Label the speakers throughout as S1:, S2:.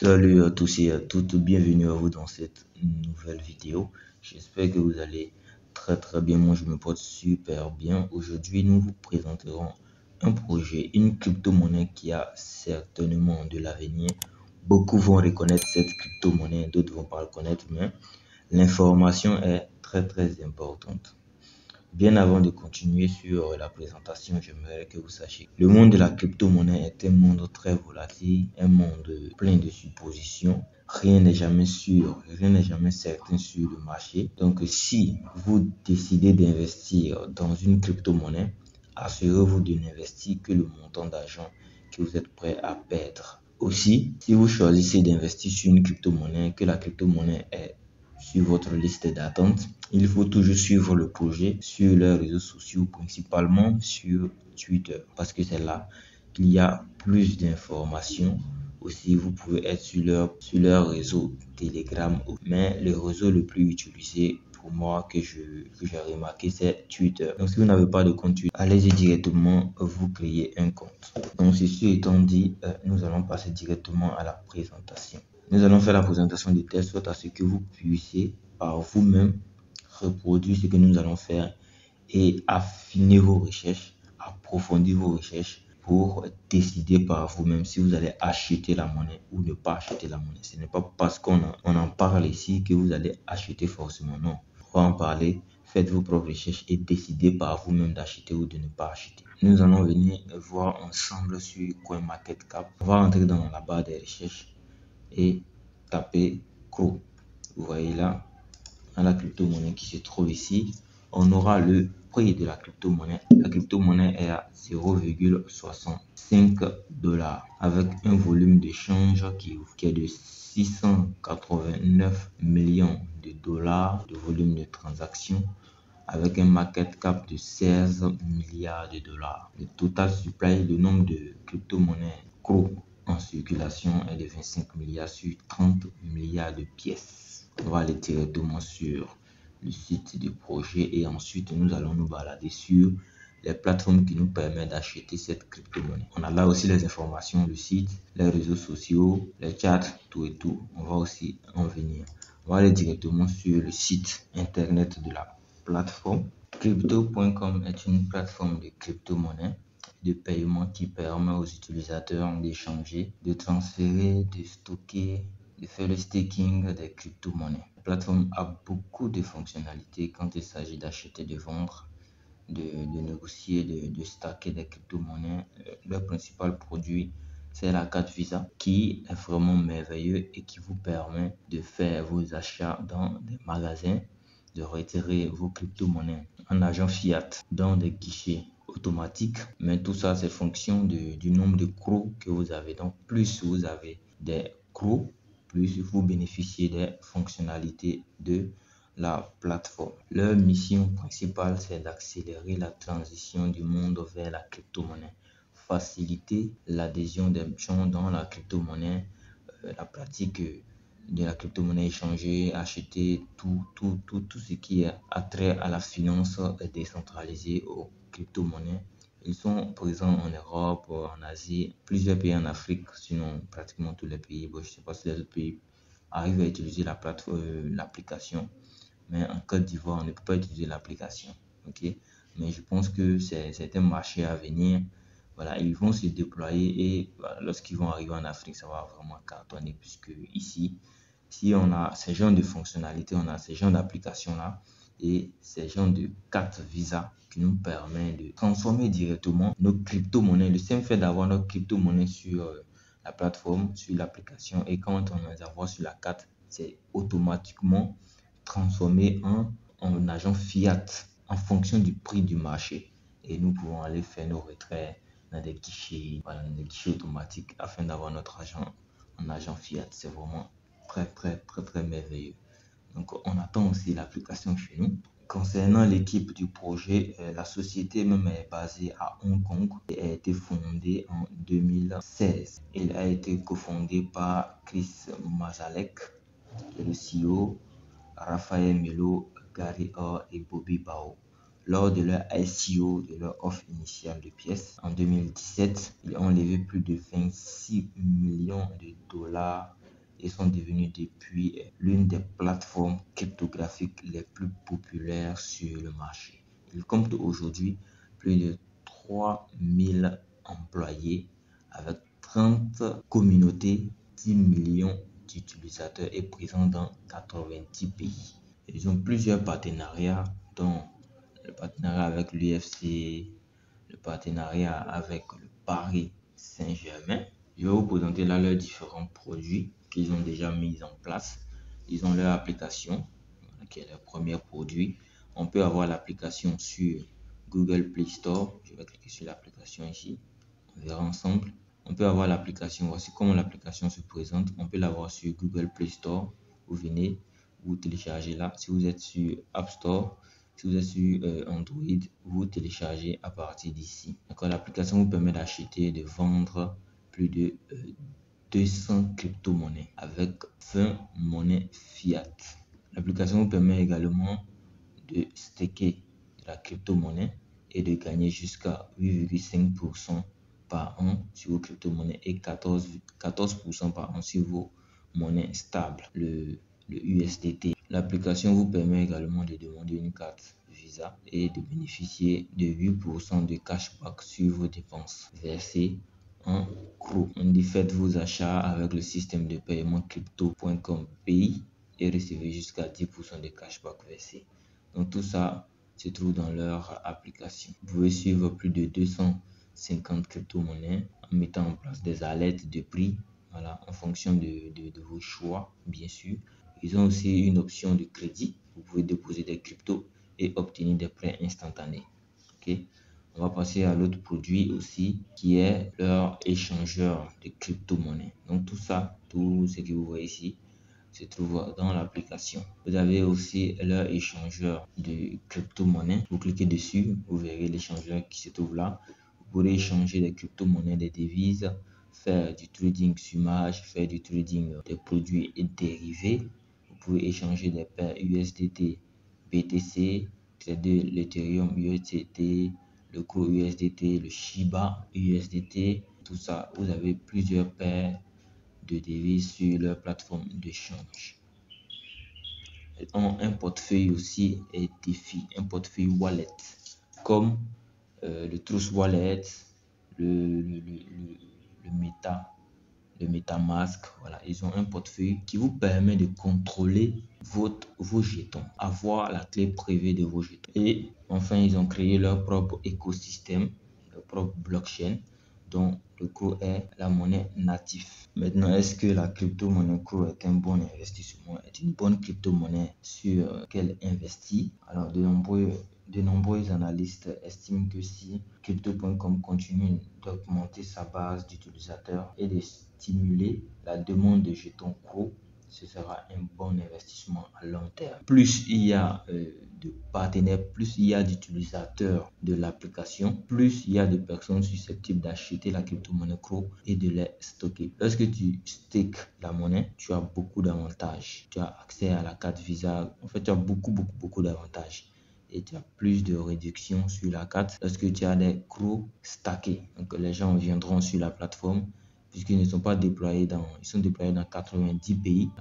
S1: Salut à tous et à toutes, bienvenue à vous dans cette nouvelle vidéo. J'espère que vous allez très bien. Moi, je me porte super bien. Aujourd'hui, nous vous présenterons un projet, une crypto-monnaie qui a certainement de l'avenir. Beaucoup vont reconnaître cette crypto-monnaie, d'autres vont pas le connaître, mais l'information est très importante. Bien avant de continuer sur la présentation, j'aimerais que vous sachiez que le monde de la crypto-monnaie est un monde très volatile, un monde plein de suppositions. Rien n'est jamais sûr, rien n'est jamais certain sur le marché. Donc, si vous décidez d'investir dans une crypto-monnaie, assurez-vous de n'investir que le montant d'argent que vous êtes prêt à perdre. Aussi, si vous choisissez d'investir sur une crypto-monnaie, que la crypto-monnaie est sur votre liste d'attente, il faut toujours suivre le projet sur leurs réseaux sociaux, principalement sur Twitter, parce que c'est là qu'il y a plus d'informations. Aussi, vous pouvez être sur leur réseau Telegram, mais le réseau le plus utilisé pour moi que j'ai remarqué, c'est Twitter. Donc, si vous n'avez pas de compte Twitter, allez-y directement, vous créez un compte. Donc, ceci étant dit, nous allons passer directement à la présentation. Nous allons faire la présentation de telle sorte à ce que vous puissiez par vous-même reproduire ce que nous allons faire et affiner vos recherches, approfondir vos recherches pour décider par vous-même si vous allez acheter la monnaie ou ne pas acheter la monnaie. Ce n'est pas parce qu'on en parle ici que vous allez acheter forcément. Non, on va en parler. Faites vos propres recherches et décidez par vous-même d'acheter ou de ne pas acheter. Nous allons venir voir ensemble sur CoinMarketCap. On va entrer dans la barre des recherches et taper CRO. Vous voyez là, dans la crypto-monnaie qui se trouve ici, on aura le prix de la crypto-monnaie. La crypto-monnaie est à 0,65 $ avec un volume d'échange qui est de 689 millions de dollars de volume de transaction avec un market cap de 16 milliards de dollars. Le total supply, le nombre de crypto-monnaies CRO en circulation est de 25 milliards sur 30 milliards de pièces. On va aller directement sur le site du projet et ensuite nous allons nous balader sur les plateformes qui nous permettent d'acheter cette crypto-monnaie. On a là aussi les informations, le site, les réseaux sociaux, les chats, tout et tout. On va aussi en venir. On va aller directement sur le site internet de la plateforme. Crypto.com est une plateforme de crypto-monnaie de paiement qui permet aux utilisateurs d'échanger, de transférer, de stocker, de faire le staking des crypto-monnaies. La plateforme a beaucoup de fonctionnalités quand il s'agit d'acheter, de vendre, de négocier, de stacker des crypto-monnaies. Leur principal produit, c'est la carte Visa qui est vraiment merveilleux et qui vous permet de faire vos achats dans des magasins, de retirer vos crypto-monnaies en argent fiat dans des guichets automatiques. Mais tout ça, c'est fonction du nombre de CRO que vous avez. Donc, plus vous avez des CRO, plus vous bénéficiez des fonctionnalités de la plateforme. Leur mission principale, c'est d'accélérer la transition du monde vers la crypto-monnaie, faciliter l'adhésion des gens dans la crypto-monnaie, la pratique de la crypto-monnaie échangée, acheter tout ce qui est attrait à la finance décentralisée aux crypto-monnaies. Ils sont présents en Europe, en Asie, plusieurs pays en Afrique, sinon pratiquement tous les pays. Bon, je ne sais pas si les autres pays arrivent à utiliser la plateforme, l'application, mais en Côte d'Ivoire, on ne peut pas utiliser l'application. Ok, mais je pense que c'est un marché à venir. Voilà, ils vont se déployer et voilà, lorsqu'ils vont arriver en Afrique, ça va vraiment cartonner puisque ici, si on a ces genres de fonctionnalités, on a ces genres d'applications-là et ces genres de carte Visa qui nous permet de transformer directement nos crypto-monnaies. Le simple fait d'avoir nos crypto-monnaies sur la plateforme, sur l'application et quand on les envoie sur la carte, c'est automatiquement transformé en argent fiat en fonction du prix du marché. Et nous pouvons aller faire nos retraits dans des guichets, voilà, dans des guichets automatiques afin d'avoir notre argent en argent fiat. C'est vraiment très merveilleux. Donc, on attend aussi l'application chez nous. Concernant l'équipe du projet, la société même est basée à Hong Kong et a été fondée en 2016. Elle a été cofondée par Chris Mazalek, qui est le CEO, Raphaël Melo, Gary Orr et Bobby Bao. Lors de leur ICO, de leur offre initiale de pièces, en 2017, ils ont levé plus de 26 millions de dollars et sont devenus depuis l'une des plateformes cryptographiques les plus populaires sur le marché. Ils comptent aujourd'hui plus de 3000 employés avec 30 communautés, 10 millions d'utilisateurs et présents dans 90 pays. Ils ont plusieurs partenariats, dont le partenariat avec l'UFC, le partenariat avec le Paris Saint-Germain. Je vais vous présenter là leurs différents produits qu'ils ont déjà mis en place. Ils ont leur application, qui est leur premier produit. On peut avoir l'application sur Google Play Store. Je vais cliquer sur l'application ici. On verra ensemble. On peut avoir l'application. Voici comment l'application se présente. On peut l'avoir sur Google Play Store. Vous venez, vous téléchargez là. Si vous êtes sur App Store, si vous êtes sur Android, vous téléchargez à partir d'ici. L'application vous permet d'acheter et de vendre plus de 200 crypto-monnaies avec 20 monnaies fiat. L'application vous permet également de staker de la crypto-monnaie et de gagner jusqu'à 8,5% par an sur vos crypto-monnaies et 14% par an sur vos monnaies stables, le USDT. L'application vous permet également de demander une carte Visa et de bénéficier de 8% de cashback sur vos dépenses versées en CRO. On dit faites vos achats avec le système de paiement crypto.com Pay et recevez jusqu'à 10% de cashback versé. Donc tout ça se trouve dans leur application. Vous pouvez suivre plus de 250 crypto-monnaies en mettant en place des alertes de prix, voilà, en fonction de vos choix, bien sûr. Ils ont aussi une option de crédit. Vous pouvez déposer des cryptos et obtenir des prêts instantanés. Okay? On va passer à l'autre produit aussi, qui est leur échangeur de crypto-monnaies. Donc tout ça, tout ce que vous voyez ici, se trouve dans l'application. Vous avez aussi leur échangeur de crypto-monnaies. Vous cliquez dessus, vous verrez l'échangeur qui se trouve là. Vous pourrez échanger des crypto-monnaies, des devises, faire du trading sur marge, faire du trading des produits et dérivés. Vous pouvez échanger des paires USDT, BTC, l'Ethereum USDT, le Crow USDT, le Shiba USDT. Tout ça, vous avez plusieurs paires de devises sur leur plateforme d'échange. Ils ont un portefeuille aussi et défi, un portefeuille wallet comme le Trust Wallet, le MetaMask. Voilà, ils ont un portefeuille qui vous permet de contrôler vos jetons, avoir la clé privée de vos jetons. Et enfin, ils ont créé leur propre écosystème, leur propre blockchain, dont le CRO est la monnaie native. Maintenant, est-ce que la crypto-monnaie CRO est un bon investissement, est une bonne crypto-monnaie sur laquelle investir? Alors, de nombreux analystes estiment que si Crypto.com continue d'augmenter sa base d'utilisateurs et de stimuler la demande de jetons CRO, ce sera un bon investissement à long terme. Plus il y a de partenaires, plus il y a d'utilisateurs de l'application, plus il y a de personnes susceptibles d'acheter la crypto-monnaie CRO et de les stocker. Lorsque tu stakes la monnaie, tu as beaucoup d'avantages. Tu as accès à la carte Visa. En fait, tu as beaucoup d'avantages. Et tu as plus de réduction sur la carte lorsque tu as des CRO stackés. Donc les gens viendront sur la plateforme puisqu'ils ne sont pas déployés ils sont déployés dans 90 pays.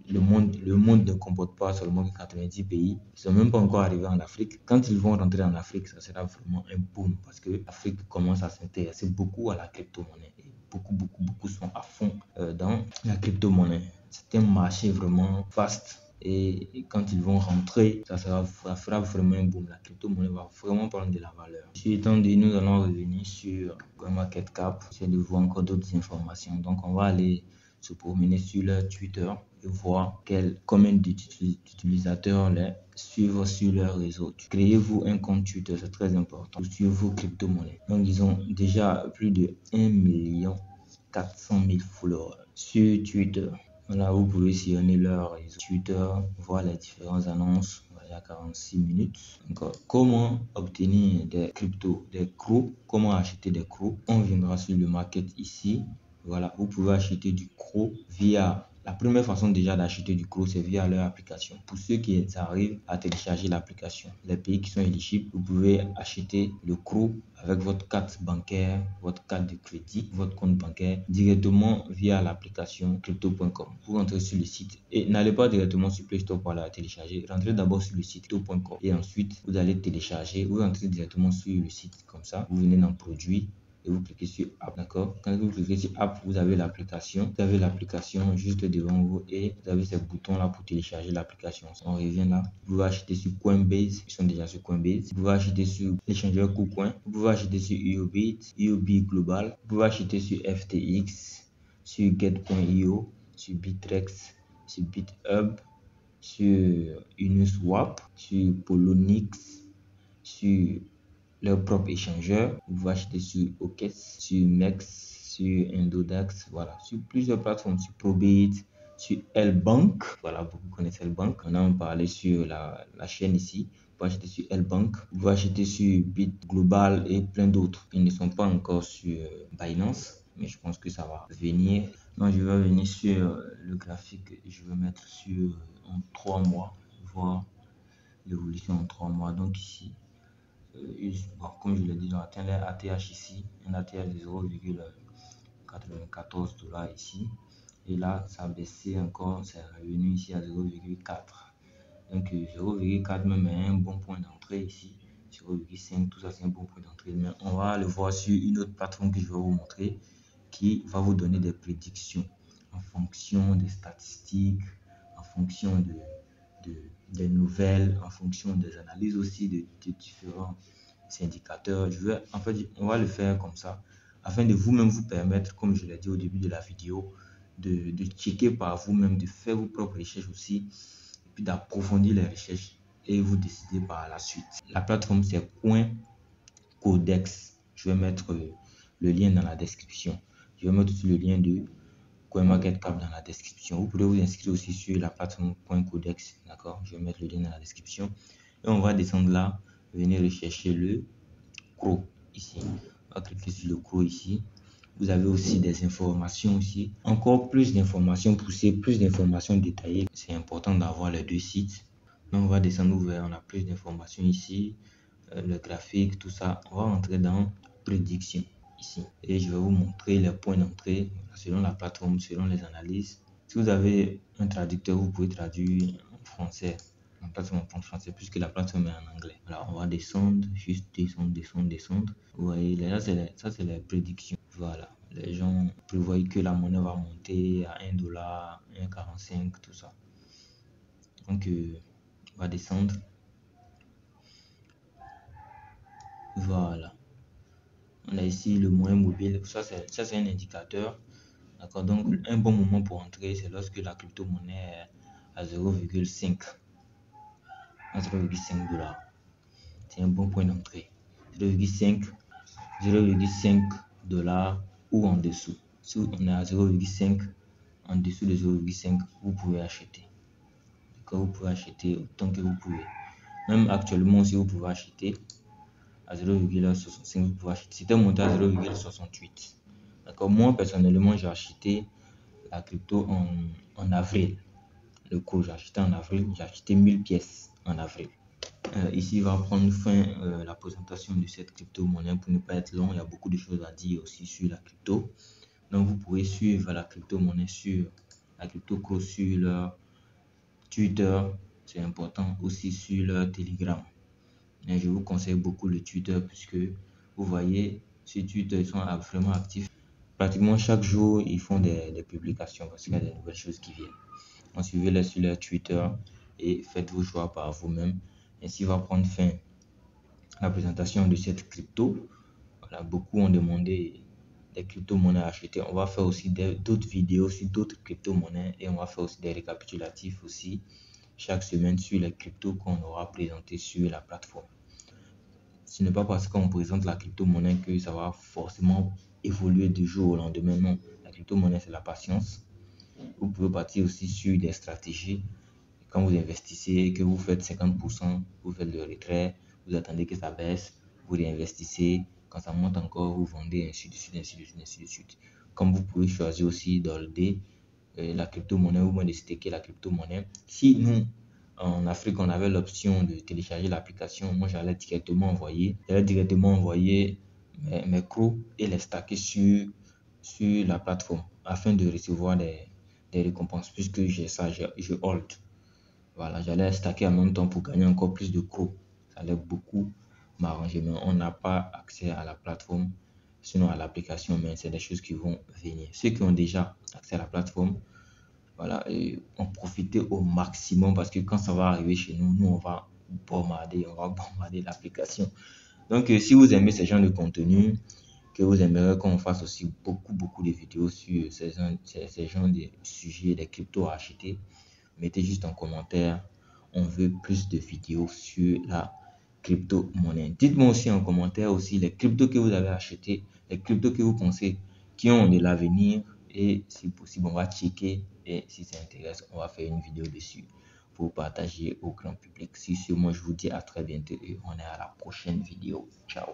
S1: Le monde ne comporte pas seulement 90 pays. Ils ne sont même pas encore arrivés en Afrique. Quand ils vont rentrer en Afrique, ça sera vraiment un boom parce que l'Afrique commence à s'intéresser beaucoup à la crypto-monnaie. Et beaucoup sont à fond dans la crypto-monnaie. C'est un marché vraiment vaste. Et quand ils vont rentrer, ça fera vraiment un boom. La crypto-monnaie va vraiment prendre de la valeur. Sur étendu, nous allons revenir sur CoinMarketCap. J'essaie de voir encore d'autres informations. Donc, on va aller se promener sur leur Twitter et voir combien d'utilisateurs les suivent sur leur réseau. Créez-vous un compte Twitter, c'est très important pour suivre vos crypto-monnaies. Donc, ils ont déjà plus de 1 400 000 followers sur Twitter. Voilà, vous pouvez sillonner leur réseau Twitter, voir les différentes annonces. Il y a 46 minutes. Donc, comment obtenir des cryptos, des CRO, comment acheter des CRO? On viendra sur le market ici. Voilà, vous pouvez acheter du CRO via La première façon déjà d'acheter du CRO, c'est via leur application. Pour ceux qui arrivent à télécharger l'application, les pays qui sont éligibles, vous pouvez acheter le CRO avec votre carte bancaire, votre carte de crédit, votre compte bancaire directement via l'application crypto.com. Vous rentrez sur le site et n'allez pas directement sur Play Store pour la télécharger. Rentrez d'abord sur le site crypto.com et ensuite vous allez télécharger. Vous rentrez directement sur le site comme ça. Vous venez dans Produits et vous cliquez sur App, d'accord? Quand vous cliquez sur App, vous avez l'application. Vous avez l'application juste devant vous et vous avez ces boutons là pour télécharger l'application. On revient là. Vous pouvez acheter sur Coinbase. Ils sont déjà sur Coinbase. Vous pouvez acheter sur l'échangeur KuCoin. Vous pouvez acheter sur UOBIT, UOB Global. Vous pouvez acheter sur FTX, sur Get.io, sur Bittrex, sur BitHub, sur Uniswap, sur Poloniex, sur leur propre échangeur. Vous pouvez acheter sur OKEx, sur MEX, sur Indodax, voilà, sur plusieurs plateformes, sur Probit, sur Lbank. Voilà, beaucoup connaissent Lbank. On a en parlé sur la chaîne ici. Vous pouvez acheter sur Lbank. Vous pouvez acheter sur Bit Global et plein d'autres. Ils ne sont pas encore sur Binance, mais je pense que ça va venir. Donc, je vais venir sur le graphique. Je vais mettre sur en 3 mois, voir l'évolution en 3 mois. Donc ici, bon, comme je l'ai dit, on atteint les ATH ici, un ATH de 0,94 $ ici. Et là, ça a baissé encore, c'est revenu ici à 0,4. Donc 0,4 même est un bon point d'entrée ici. 0,5, tout ça c'est un bon point d'entrée. Mais on va le voir sur une autre plateforme que je vais vous montrer qui va vous donner des prédictions en fonction des statistiques, en fonction des nouvelles, en fonction des analyses aussi de différents indicateurs. En fait, on va le faire comme ça afin de vous-même vous permettre, comme je l'ai dit au début de la vidéo, de checker par vous-même, de faire vos propres recherches aussi, et puis d'approfondir les recherches et vous décider par la suite. La plateforme, c'est CoinCodex. Je vais mettre le lien dans la description. Je vais mettre aussi le lien de CoinMarketCap dans la description. Vous pouvez vous inscrire aussi sur la plateforme CoinCodex. D'accord? Je vais mettre le lien dans la description. Et on va descendre là, venir rechercher le CRO ici. On va cliquer sur le CRO ici. Vous avez aussi des informations aussi. Encore plus d'informations poussées, plus d'informations détaillées. C'est important d'avoir les deux sites. Donc on va descendre vers, on a plus d'informations ici. Le graphique, tout ça. On va rentrer dans prédiction ici. Et je vais vous montrer les points d'entrée selon la plateforme, selon les analyses. Si vous avez un traducteur, vous pouvez traduire en français. La plateforme en français, puisque la plateforme est en anglais. Alors, on va descendre, juste descendre. Vous voyez, là, ça, c'est les prédictions. Voilà. Les gens prévoient que la monnaie va monter à 1 $, 1,45, tout ça. Donc, on va descendre. Voilà. On a ici le moyen mobile. Ça, c'est un indicateur. D'accord. Donc, un bon moment pour entrer, c'est lorsque la crypto-monnaie est à 0,5 $. C'est un bon point d'entrée. 0,5 $ ou en dessous. Si on est à 0,5, en dessous de 0,5, vous pouvez acheter. D'accord, vous pouvez acheter autant que vous pouvez. Même actuellement, si vous pouvez acheter à 0,65, vous pouvez acheter. C'était monté à 0,68. D'accord, moi personnellement, j'ai acheté la crypto en avril. Le cours, j'ai acheté en avril, j'ai acheté 1000 pièces en avril. Ici va prendre fin la présentation de cette crypto-monnaie pour ne pas être long. Il y a beaucoup de choses à dire aussi sur la crypto. Donc, vous pouvez suivre la crypto-monnaie sur la crypto-co sur leur Twitter. C'est important aussi sur leur Telegram. Et je vous conseille beaucoup le Twitter puisque vous voyez, sur Twitter, ils sont vraiment actifs. Pratiquement chaque jour, ils font des publications parce qu'il y a des nouvelles choses qui viennent. Donc, suivez-les sur leur Twitter et faites vos choix par vous-même. Ainsi va prendre fin la présentation de cette crypto. Voilà, beaucoup ont demandé des crypto-monnaies à acheter. On va faire aussi d'autres vidéos sur d'autres crypto-monnaies et on va faire aussi des récapitulatifs aussi chaque semaine sur les cryptos qu'on aura présenté sur la plateforme. Ce n'est pas parce qu'on présente la crypto-monnaie que ça va forcément évoluer du jour au lendemain. Non, la crypto-monnaie, c'est la patience. Vous pouvez partir aussi sur des stratégies. Quand vous investissez, que vous faites 50%, vous faites le retrait, vous attendez que ça baisse, vous réinvestissez. Quand ça monte encore, vous vendez, ainsi de suite, ainsi de suite, ainsi de suite. Comme vous pouvez choisir aussi d'holder la crypto-monnaie ou moins de staker la crypto-monnaie. Si nous, en Afrique, on avait l'option de télécharger l'application, moi j'allais directement envoyer mes CRO et les stacker sur la plateforme afin de recevoir des récompenses puisque j'ai ça, je hold. Voilà, j'allais stacker en même temps pour gagner encore plus de CRO. Ça allait beaucoup m'arranger, mais on n'a pas accès à la plateforme, sinon à l'application, mais c'est des choses qui vont venir. Ceux qui ont déjà accès à la plateforme, voilà, et en profiter au maximum parce que quand ça va arriver chez nous, on va bombarder l'application. Donc, si vous aimez ce genre de contenu, que vous aimeriez qu'on fasse aussi beaucoup de vidéos sur ces genres de sujets, des cryptos à acheter, mettez juste en commentaire. On veut plus de vidéos sur la crypto-monnaie. Dites-moi aussi en commentaire aussi les cryptos que vous avez achetés, les cryptos que vous pensez qui ont de l'avenir et si possible, on va checker et si ça intéresse, on va faire une vidéo dessus pour partager au grand public. Si c'est moi, je vous dis à très bientôt et on est à la prochaine vidéo. Ciao.